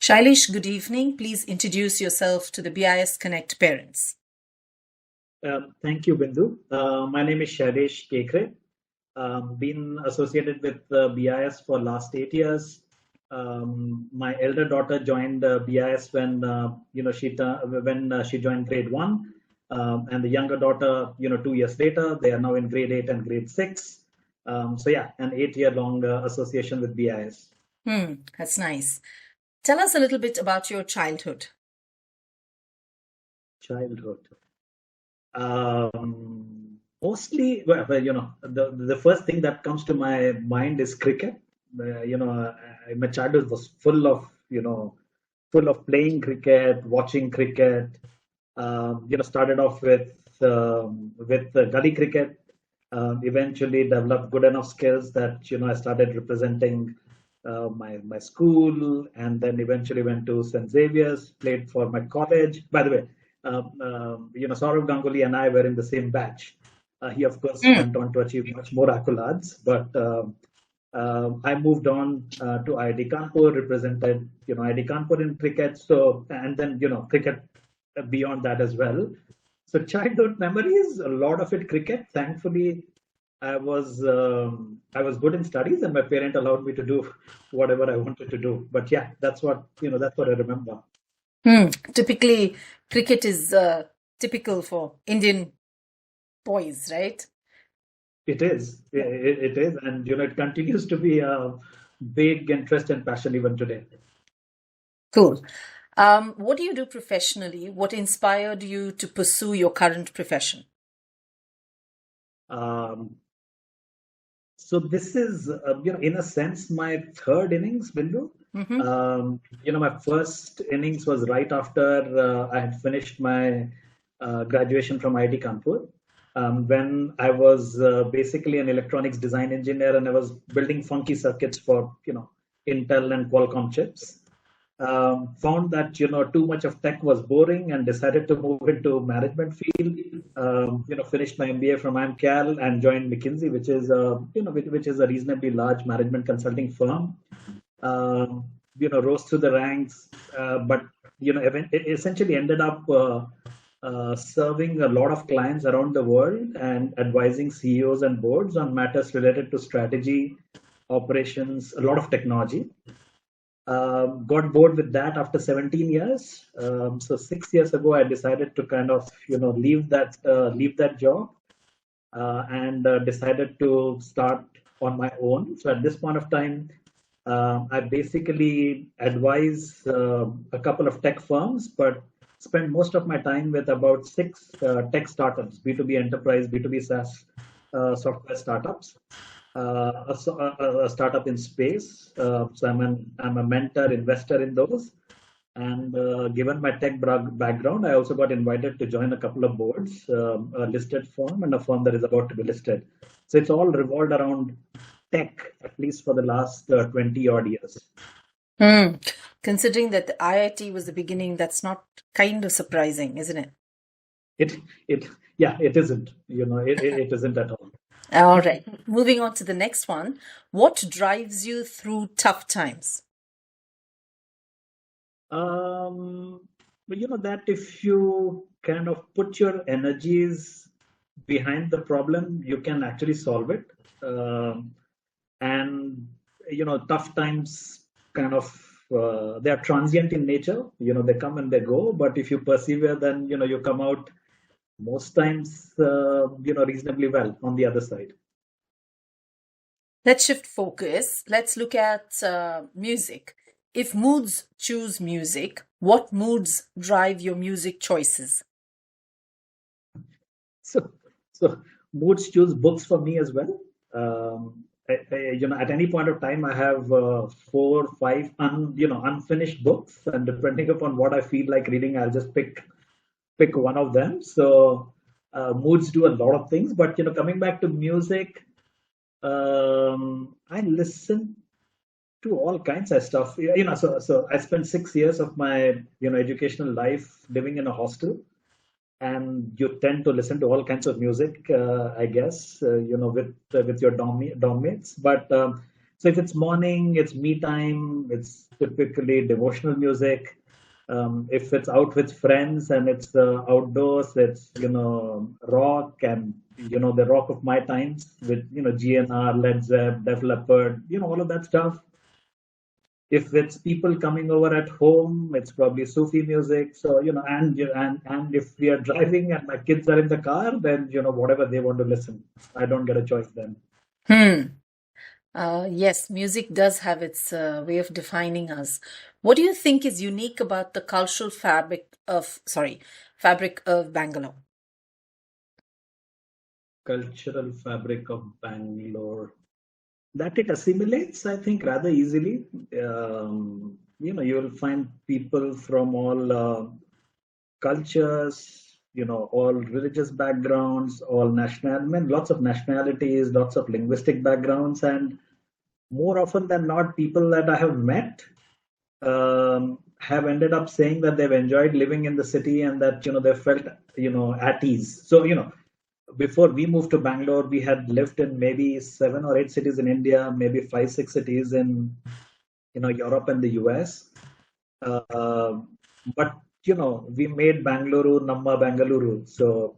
Shailesh, good evening. Please introduce yourself to the BIS Connect parents. Thank you, Bindu. My name is Shailesh Kekre. Been associated with BIS for last 8 years. My elder daughter joined BIS when she joined grade 1, and the younger daughter 2 years later. They are now in grade 8 and grade 6. So yeah, an 8-year long association with BIS. That's nice. Tell us a little bit about your childhood. Mostly, the first thing that comes to my mind is cricket. My childhood was full of playing cricket, watching cricket. Started off with gully cricket. Eventually developed good enough skills that I started representing my school, and then eventually went to St. Xavier's, played for my college. By the way, Saurav Ganguly and I were in the same batch. He, of course, went on to achieve much more accolades, but I moved on to IIT Kanpur, represented IIT Kanpur in cricket. So, and then cricket beyond that as well. So childhood memories, a lot of it cricket. Thankfully, I was good in studies, and my parent allowed me to do whatever I wanted to do. But yeah, that's what I remember. Typically, cricket is typical for Indian boys, right? It is. It is, and it continues to be a big interest and passion even today. Cool. What do you do professionally? What inspired you to pursue your current profession? So this is, in a sense, my third innings, Bindu. My first innings was right after I had finished my graduation from IIT Kanpur. When I was basically an electronics design engineer, and I was building funky circuits for Intel and Qualcomm chips. Found that too much of tech was boring, and decided to move into management field. Finished my MBA from IMCAL and joined McKinsey, which is a reasonably large management consulting firm. Rose through the ranks, but it essentially ended up serving a lot of clients around the world and advising CEOs and boards on matters related to strategy, operations, a lot of technology. Got bored with that after 17 years. So 6 years ago, I decided to kind of leave that job and decided to start on my own. So at this point of time, I basically advise a couple of tech firms, but spend most of my time with about 6 tech startups, B2B enterprise, B2B SaaS software startups. A startup in space. So I'm a mentor, investor in those. And given my tech background, I also got invited to join a couple of boards, a listed firm and a firm that is about to be listed. So it's all revolved around tech, at least for the last 20 odd years. Considering that the IIT was the beginning, that's not kind of surprising, isn't it? It isn't. It isn't at all. All right. Moving on to the next one. What drives you through tough times? That if you kind of put your energies behind the problem, you can actually solve it. And tough times kind of they are transient in nature. They come and they go. But if you persevere, then you come out most times reasonably well on the other side. Let's shift focus. Let's look at music. If moods choose music, what moods drive your music choices? So moods choose books for me as well. At any point of time, I have 4 or 5 unfinished books, and depending upon what I feel like reading, I'll just pick one of them. So moods do a lot of things. But coming back to music, I listen to all kinds of stuff. So I spent 6 years of my educational life living in a hostel, and you tend to listen to all kinds of music, I guess, with your dorm mates. But So if it's morning, it's me time. It's typically devotional music. If it's out with friends and it's outdoors, it's rock and the rock of my times with GNR, Led Zepp, Def Leppard, all of that stuff. If it's people coming over at home, it's probably Sufi music. So and if we are driving and my kids are in the car, then whatever they want to listen. I don't get a choice then. Yes, music does have its way of defining us. What do you think is unique about the cultural fabric of Bangalore? Cultural fabric of Bangalore, that it assimilates, I think, rather easily. You will find people from all cultures, all religious backgrounds, all national, I mean, lots of nationalities, lots of linguistic backgrounds, and more often than not, people that I have met have ended up saying that they've enjoyed living in the city and that they felt at ease. So before we moved to Bangalore, we had lived in maybe 7 or 8 cities in India, maybe 5, 6 cities in Europe and the US. But we made Bangalore Namma Bangalore. So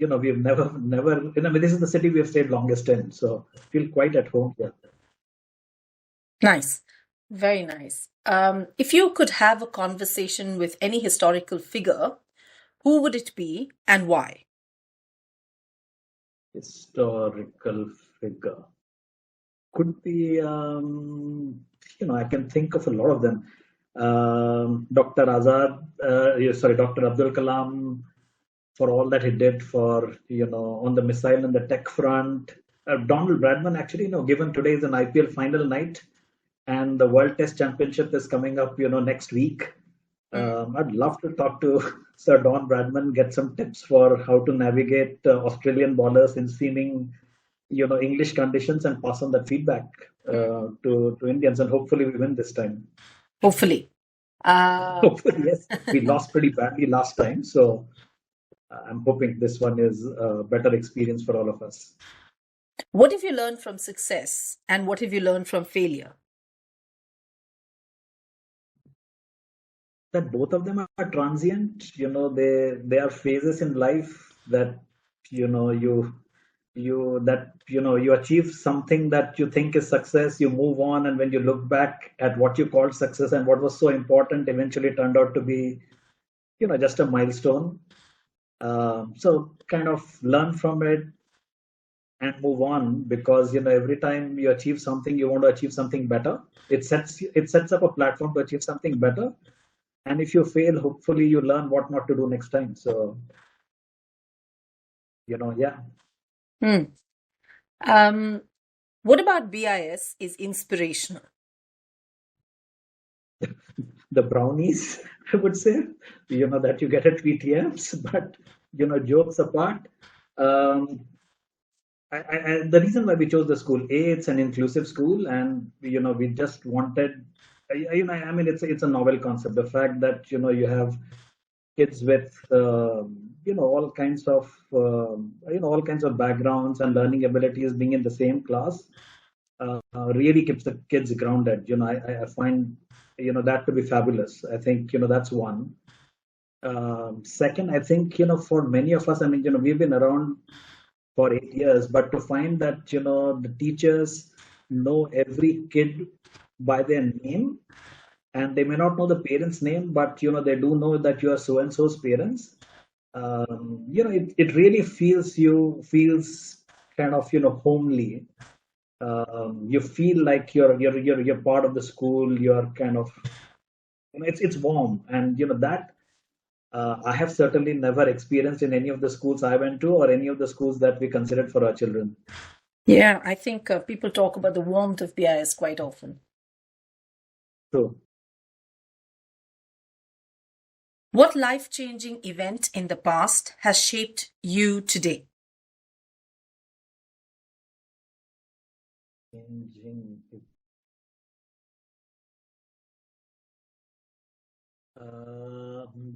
we've never. I mean, this is the city we have stayed longest in. So feel quite at home here. Nice. Very nice. If you could have a conversation with any historical figure, who would it be and why? Historical figure could be. I can think of a lot of them. Dr. Azad, Dr. Abdul Kalam, for all that he did for on the missile and the tech front. Donald Bradman, actually, given today is an IPL final night, and the World Test Championship is coming up, next week. I'd love to talk to Sir Don Bradman, get some tips for how to navigate Australian bowlers in seeming, English conditions, and pass on that feedback to Indians, and hopefully we win this time. Hopefully. Hopefully, yes. We lost pretty badly last time, so I'm hoping this one is a better experience for all of us. What have you learned from success and what have you learned from failure? That both of them are transient. They are phases in life that you achieve something that you think is success, you move on, and when you look back at what you called success and what was so important eventually turned out to be just a milestone. So kind of learn from it and move on, because every time you achieve something, you want to achieve something better. It sets up a platform to achieve something better, and if you fail, hopefully you learn what not to do next time. So yeah. What about BIS is inspirational? The brownies, I would say, that you get at VTMs. But jokes apart, the reason why we chose the school, it's an inclusive school, and we just wanted, I mean, it's a novel concept. The fact that you have kids with all kinds of backgrounds and learning abilities being in the same class really keeps the kids grounded. I find that to be fabulous. I think that's one. Second, I think for many of us, I mean, we've been around for 8 years, but to find that the teachers know every kid by their name, and they may not know the parents' name, but they do know that you are so and so's parents. It really feels kind of homely. You feel like you're part of the school. You're kind of it's warm, and that I have certainly never experienced in any of the schools I went to or any of the schools that we considered for our children. Yeah, I think people talk about the warmth of BIS quite often. So, What life-changing event in the past has shaped you today? changing.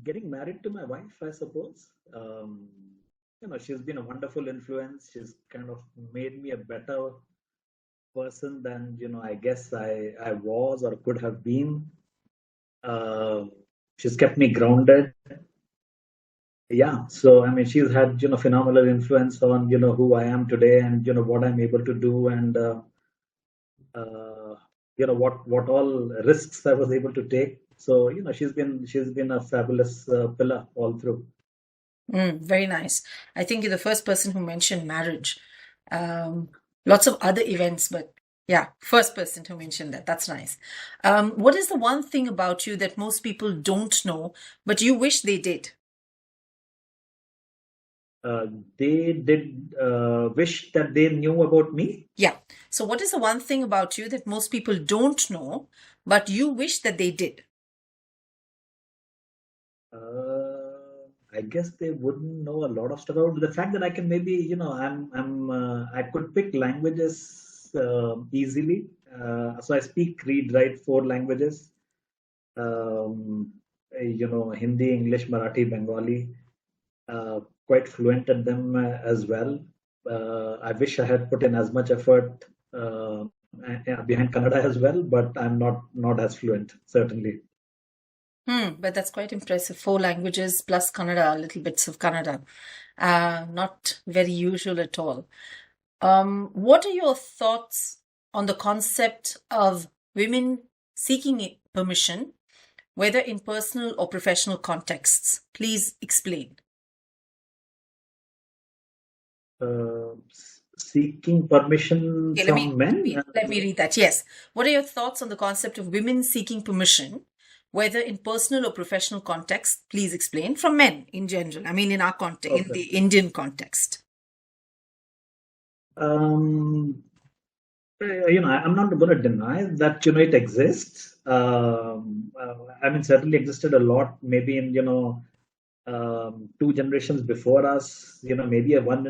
Getting married to my wife, I suppose. She's been a wonderful influence. She's kind of made me a better person than I guess I was or could have been. Uh, she's kept me grounded. Yeah, so I mean, she's had phenomenal influence on who I am today and what I'm able to do and uh, what all risks I was able to take. So she's been a fabulous pillar all through. Very nice. I think you're the first person who mentioned marriage. Lots of other events, but yeah, first person to mention that. That's nice. What is the one thing about you that most people don't know, but you wish they did? Uh, they did wish that they knew about me. Yeah. So, what is the one thing about you that most people don't know, but you wish that they did? I guess they wouldn't know a lot of stuff about the fact that I can maybe, I could pick languages easily. So I speak, read, write 4 languages. Um, Hindi, English, Marathi, Bengali. Quite fluent at them as well. I wish I had put in as much effort behind Kannada as well, but I'm not as fluent, certainly. But that's quite impressive. 4 languages plus Kannada, little bits of Kannada. Not very usual at all. What are your thoughts on the concept of women seeking permission, whether in personal or professional contexts? Please explain. Seeking permission Okay, from men. let me read that. Yes. What are your thoughts on the concept of women seeking permission, whether in personal or professional context? Please explain. From men in general. I mean, in our context, in Okay. the Indian context. I'm not going to deny that it exists. I mean, certainly existed a lot. Maybe in 2 generations before us. Maybe a one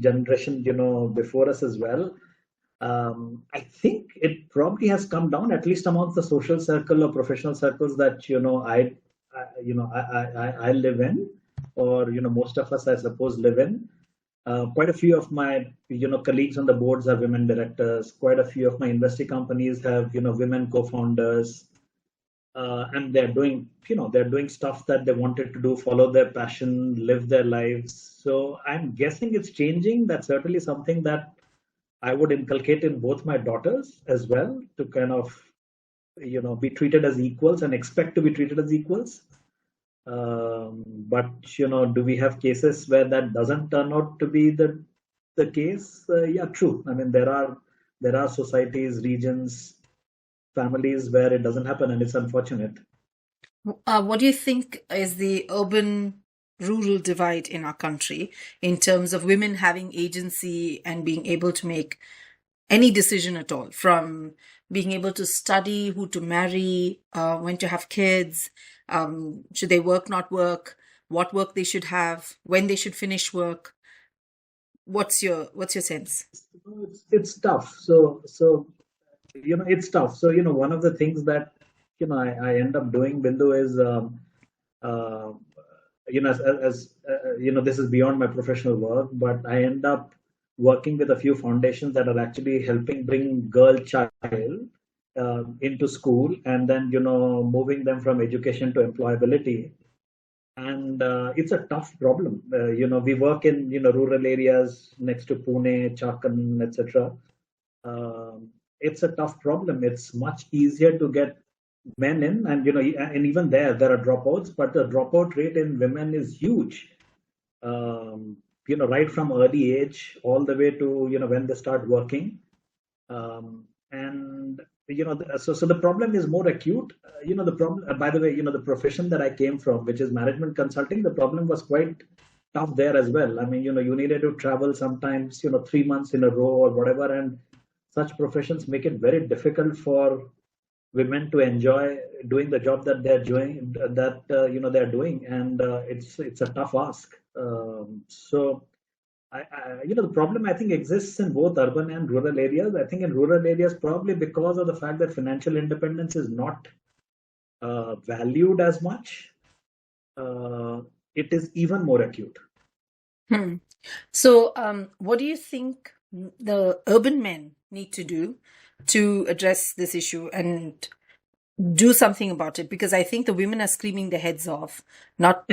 generation before us as well. I think it probably has come down, at least amongst the social circle or professional circles that I live in, or most of us, I suppose, live in. Quite a few of my colleagues on the boards are women directors. Quite a few of my investing companies have women co-founders, and they're doing stuff that they wanted to do, follow their passion, live their lives. So I'm guessing it's changing. That's certainly something that I would inculcate in both my daughters as well, to kind of be treated as equals and expect to be treated as equals. But do we have cases where that doesn't turn out to be the case? Yeah, true. I mean, there are societies, regions, families where it doesn't happen, and it's unfortunate. What do you think is the urban rural divide in our country in terms of women having agency and being able to make any decision at all, from being able to study, who to marry, when to have kids, should they work, not work, what work they should have, when they should finish work? What's your sense? It's tough. So it's tough. So one of the things that I end up doing, Bindu, is uh, this is beyond my professional work, but I end up working with a few foundations that are actually helping bring girl child into school, and then moving them from education to employability. And it's a tough problem. We work in rural areas next to Pune, Chakan, etc. It's a tough problem. It's much easier to get men in, and and even there are dropouts, but the dropout rate in women is huge. Right from early age all the way to when they start working. And so the problem is more acute. The problem, by the way, the profession that I came from, which is management consulting, the problem was quite tough there as well. I mean, you needed to travel sometimes 3 months in a row or whatever, and such professions make it very difficult for women to enjoy doing the job that they're doing, they're doing, and it's a tough ask. So the problem I think exists in both urban and rural areas. I think in rural areas, probably because of the fact that financial independence is not valued as much, uh, it is even more acute. Hmm. So, what do you think the urban men need to do to address this issue and do something about it? Because I think the women are screaming their heads off. Not,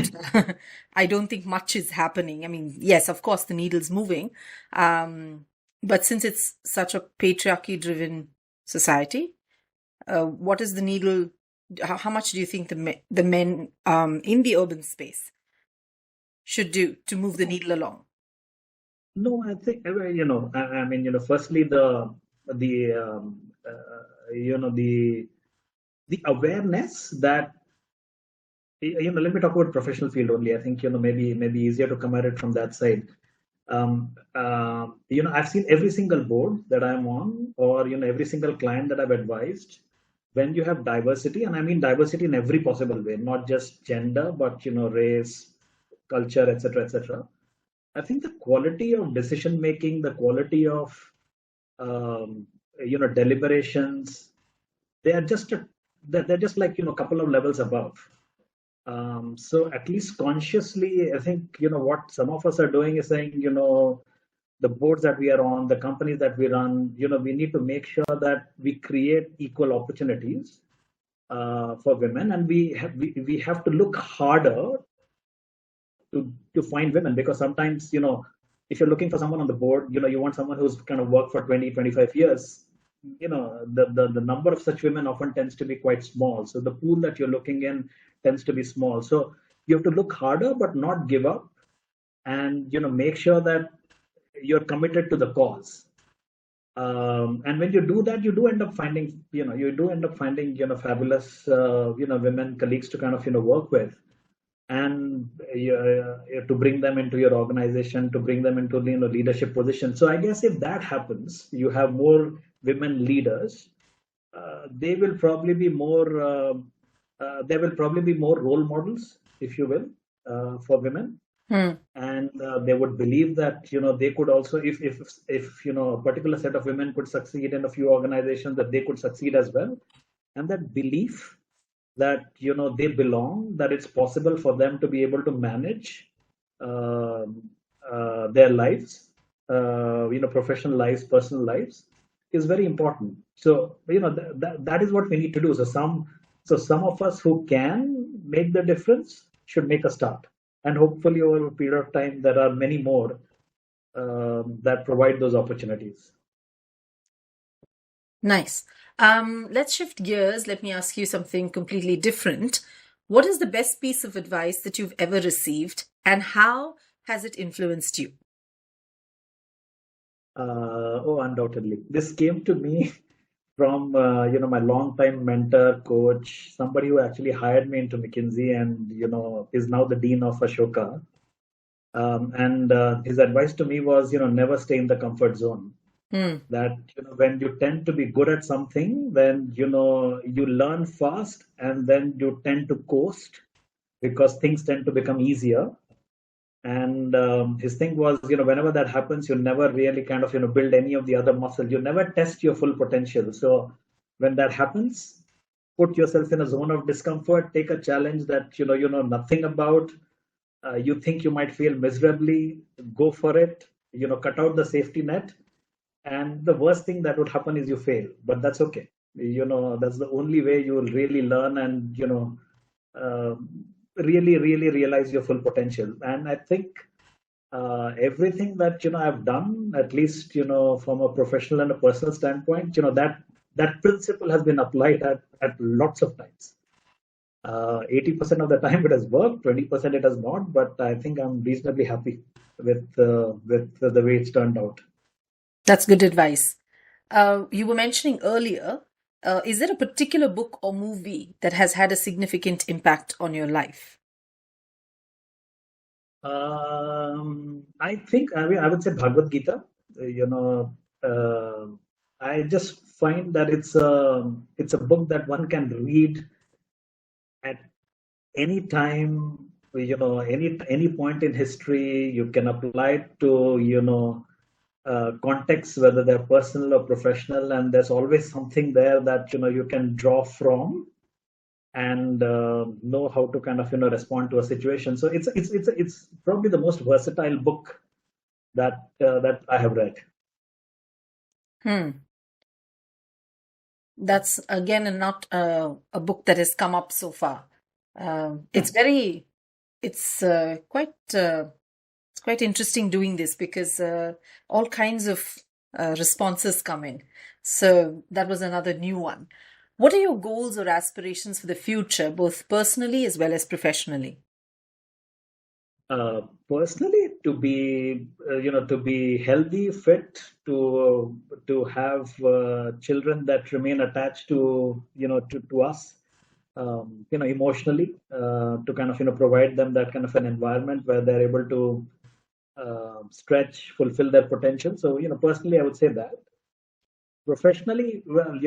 I don't think much is happening. I mean, yes, of course, the needle's moving. But since it's such a patriarchy driven society, what is the needle? How much do you think the men in the urban space should do to move the needle along? No, I think I mean, firstly, the the awareness that let me talk about professional field only. I think maybe easier to come at it from that side. I've seen every single board that I'm on, or every single client that I've advised. When you have diversity, and I mean diversity in every possible way, not just gender, but race, culture, etc., etc. I think the quality of decision making, the quality of deliberations, they are just they're just like a couple of levels above. So at least consciously, I think what some of us are doing is saying the boards that we are on, the companies that we run, we need to make sure that we create equal opportunities for women, and we have to look harder to find women, because sometimes if you're looking for someone on the board, you want someone who's kind of worked for 20-25 years. The number of such women often tends to be quite small, so the pool that you're looking in tends to be small. So you have to look harder but not give up, and make sure that you're committed to the cause. And when you do that, you do end up finding fabulous women colleagues to kind of work with, and to bring them into your organization, to bring them into leadership position. So I guess if that happens, you have more women leaders. They will probably be more. There will probably be more role models, if you will, for women. And they would believe that they could also, if a particular set of women could succeed in a few organizations, that they could succeed as well. And that belief that they belong, that it's possible for them to be able to manage their lives, professional lives, personal lives, is very important. So that is what we need to do. So some of us who can make the difference should make a start, and hopefully over a period of time there are many more that provide those opportunities. Nice. Let's shift gears. Let me ask you something completely different. What is the best piece of advice that you've ever received, and how has it influenced you? Undoubtedly. This came to me from my longtime mentor, coach, somebody who actually hired me into McKinsey, and is now the dean of Ashoka. And his advice to me was, never stay in the comfort zone. That when you tend to be good at something, then you learn fast, and then you tend to coast because things tend to become easier. And his thing was, whenever that happens, you never really kind of build any of the other muscles. You never test your full potential. So when that happens, put yourself in a zone of discomfort. Take a challenge that you know nothing about. You think you might fail miserably. Go for it. Cut out the safety net. And the worst thing that would happen is you fail, but that's okay. That's the only way you will really learn, and really realize your full potential. And I think everything that I've done, at least from a professional and a personal standpoint, that principle has been applied at lots of times. 80% of the time it has worked, 20% it has not, but I think I'm reasonably happy with the way it's turned out. That's good advice. You were mentioning earlier, is there a particular book or movie that has had a significant impact on your life? I think I would say Bhagavad Gita. I just find that it's a book that one can read at any time. Any point in history, you can apply it to contexts, whether they're personal or professional, and there's always something there that you can draw from, and know how to kind of respond to a situation. So it's probably the most versatile book that I have read. That's again not a book that has come up so far. It's very, it's quite interesting doing this because all kinds of responses come in. So that was another new one. What are your goals or aspirations for the future, both personally as well as professionally? Personally, to be to be healthy, fit, to have children that remain attached to to us, emotionally, to kind of provide them that kind of an environment where they're able to stretch, fulfill their potential. So personally, I would say that. Professionally, well,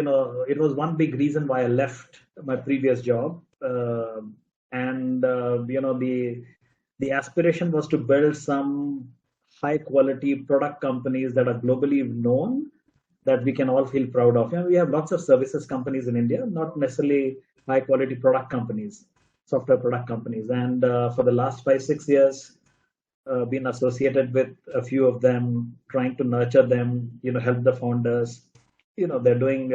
it was one big reason why I left my previous job, and the aspiration was to build some high quality product companies that are globally known, that we can all feel proud of. We have lots of services companies in India, not necessarily high quality product companies, software product companies. And for the last 5 6 years, been associated with a few of them, trying to nurture them, help the founders. They're doing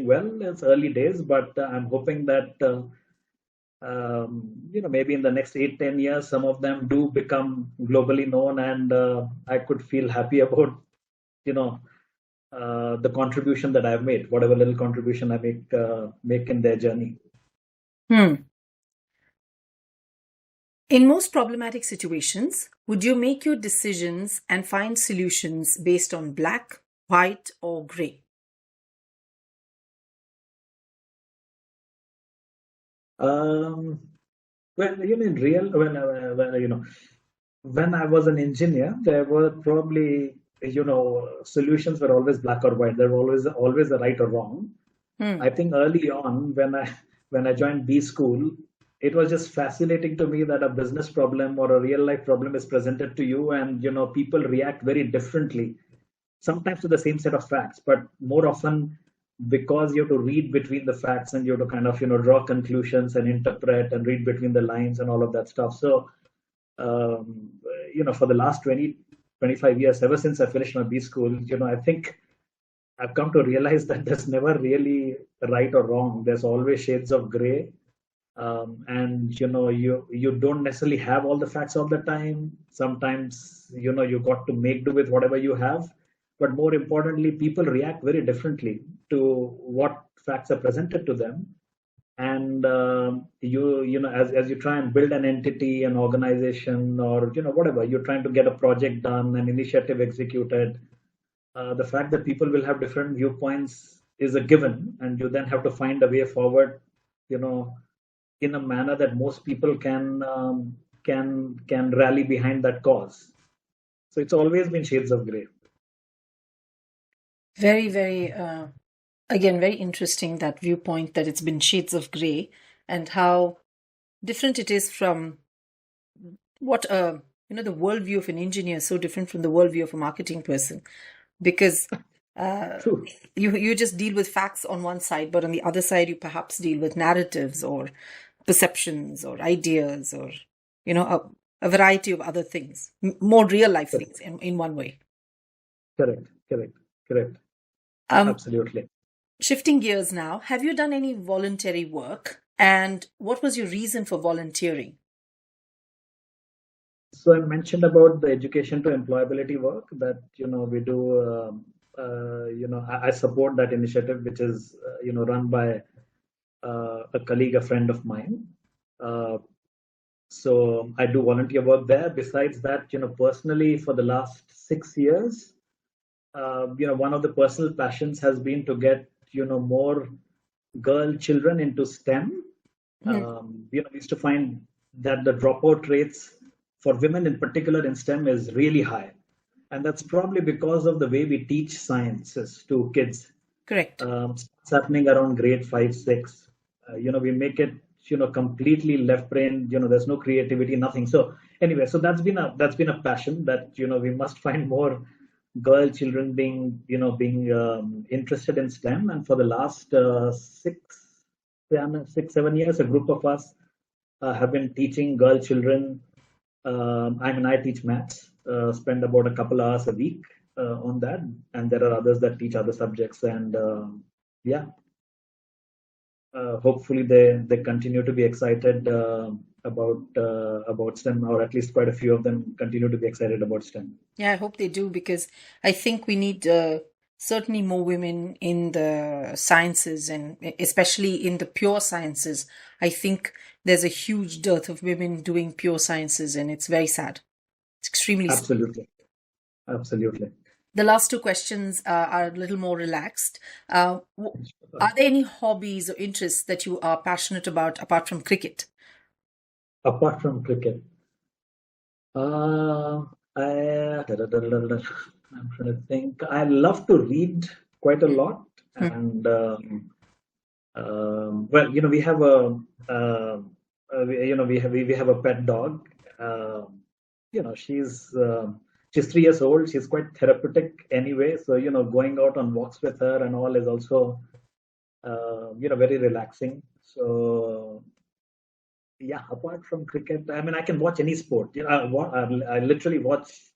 well. It's early days, but I'm hoping that maybe in the next 8 10 years, some of them do become globally known, and I could feel happy about you know the contribution that I've made, whatever little contribution I make in their journey. Hmm. In most problematic situations, would you make your decisions and find solutions based on black, white, or gray? Um, well, in real when I was an engineer, there were probably solutions were always black or white. There were always a right or wrong. Hmm. I think early on when I joined B school, it was just fascinating to me that a business problem or a real life problem is presented to you, and people react very differently, sometimes to the same set of facts, but more often because you have to read between the facts, and you have to kind of draw conclusions and interpret and read between the lines and all of that stuff. So um, for the last 20 25 years, ever since I finished my B school, I think I've come to realize that there's never really right or wrong. There's always shades of gray, and you don't necessarily have all the facts all the time. Sometimes you got to make do with whatever you have. But more importantly, people react very differently to what facts are presented to them, and as you try and build an entity, an organization, or whatever, you're trying to get a project done, an initiative executed. The fact that people will have different viewpoints is a given, and you then have to find a way forward, you know, in a manner that most people can rally behind that cause. So it's always been shades of gray. Very, very, again, very interesting that viewpoint that it's been shades of gray and how different it is from what the worldview of an engineer is so different from the worldview of a marketing person because uh, True. you just deal with facts on one side, but on the other side you perhaps deal with narratives or perceptions or ideas or a variety of other things, more real life things in one way. Correct. Correct. Correct. Um, Absolutely. Shifting gears now, have you done any voluntary work and what was your reason for volunteering? So I mentioned about the education to employability work that we do. I support that initiative, which is run by a colleague, a friend of mine. Uh, so I do volunteer work there. Besides that, personally, for the last 6 years, one of the personal passions has been to get more girl children into STEM. Hmm. We used to find that the dropout rates for women in particular in STEM is really high. And that's probably because of the way we teach sciences to kids. Correct. It's happening around grade 5 6. We make it completely left brain. There's no creativity, nothing. So anyway, so that's been a passion that we must find more girl children being interested in STEM. And for the last 6 7 years, a group of us have been teaching girl children. I teach maths, spend about a couple hours a week on that, and there are others that teach other subjects. And yeah, hopefully they continue to be excited about STEM, or at least quite a few of them continue to be excited about STEM. Yeah, I hope they do, because I think we need certainly more women in the sciences, and especially in the pure sciences. I think there's a huge dearth of women doing pure sciences, and it's very sad. It's extremely sad. Absolutely. Absolutely. The last two questions are a little more relaxed. Are there any hobbies or interests that you are passionate about apart from cricket? Apart from cricket, I'm trying to think. I love to read quite a lot, and well, we have we have a pet dog. She's 3 years old. She's quite therapeutic anyway. So going out on walks with her and all is also very relaxing. So yeah, apart from cricket, I mean, I can watch any sport. I literally watch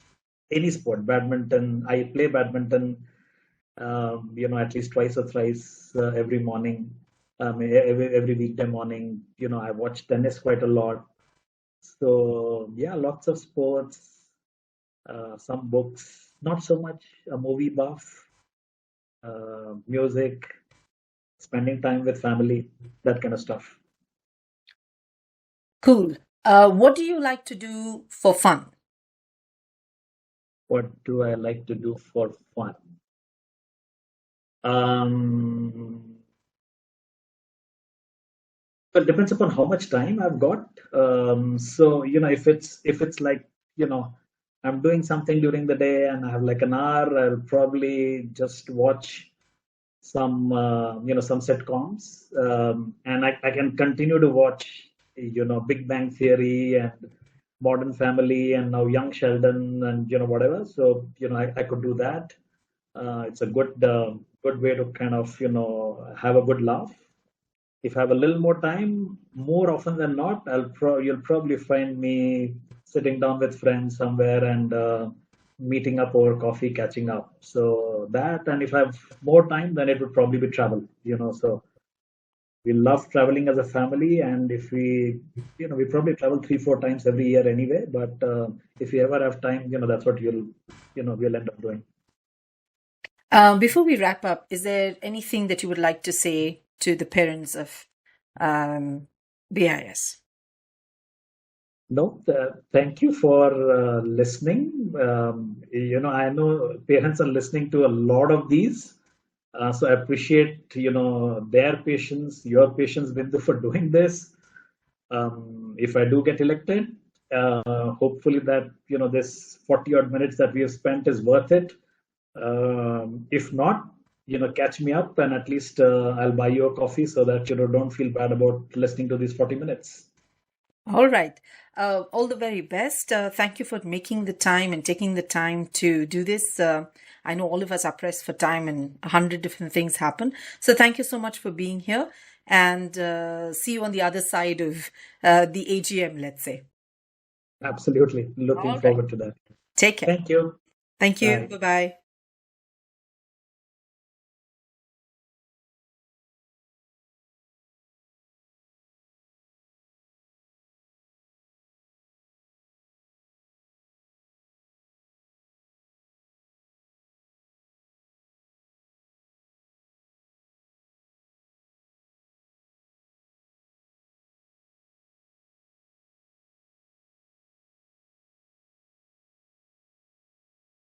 any sport. Badminton. I play badminton. At least twice or thrice every morning. Every weekday morning. I watch tennis quite a lot. So yeah, lots of sports, some books, not so much a movie buff, music, spending time with family, that kind of stuff. Cool. What do you like to do for fun? What do I like to do for fun? Well, it depends upon how much time I've got. So if it's like I'm doing something during the day and I have like an hour, I'll probably just watch some sitcoms, and I can continue to watch Big Bang Theory and Modern Family and now Young Sheldon and whatever. So I could do that. It's a good way to kind of have a good laugh. If I have a little more time, more often than not, you'll probably find me sitting down with friends somewhere and meeting up over coffee, catching up. So that, and if I have more time, then it would probably be travel. So we love traveling as a family, and if we probably travel 3-4 times every year anyway. But if you ever have time, that's what we'll end up doing. Before we wrap up, is there anything that you would like to say to the parents of BIS? No, thank you for listening. I know parents are listening to a lot of these, so I appreciate their patience, your patience, Bindu, for doing this. If I do get elected, hopefully that this 40 odd minutes that we have spent is worth it. If not, catch me up, and at least I'll buy you a coffee so that don't feel bad about listening to these 40 minutes. All right. All the very best. Thank you for making the time and taking the time to do this. I know all of us are pressed for time and 100 different things happen. So thank you so much for being here, and see you on the other side of the AGM, let's say. Absolutely. Looking forward to that. Take care. Thank you. Thank you. Bye. Bye-bye.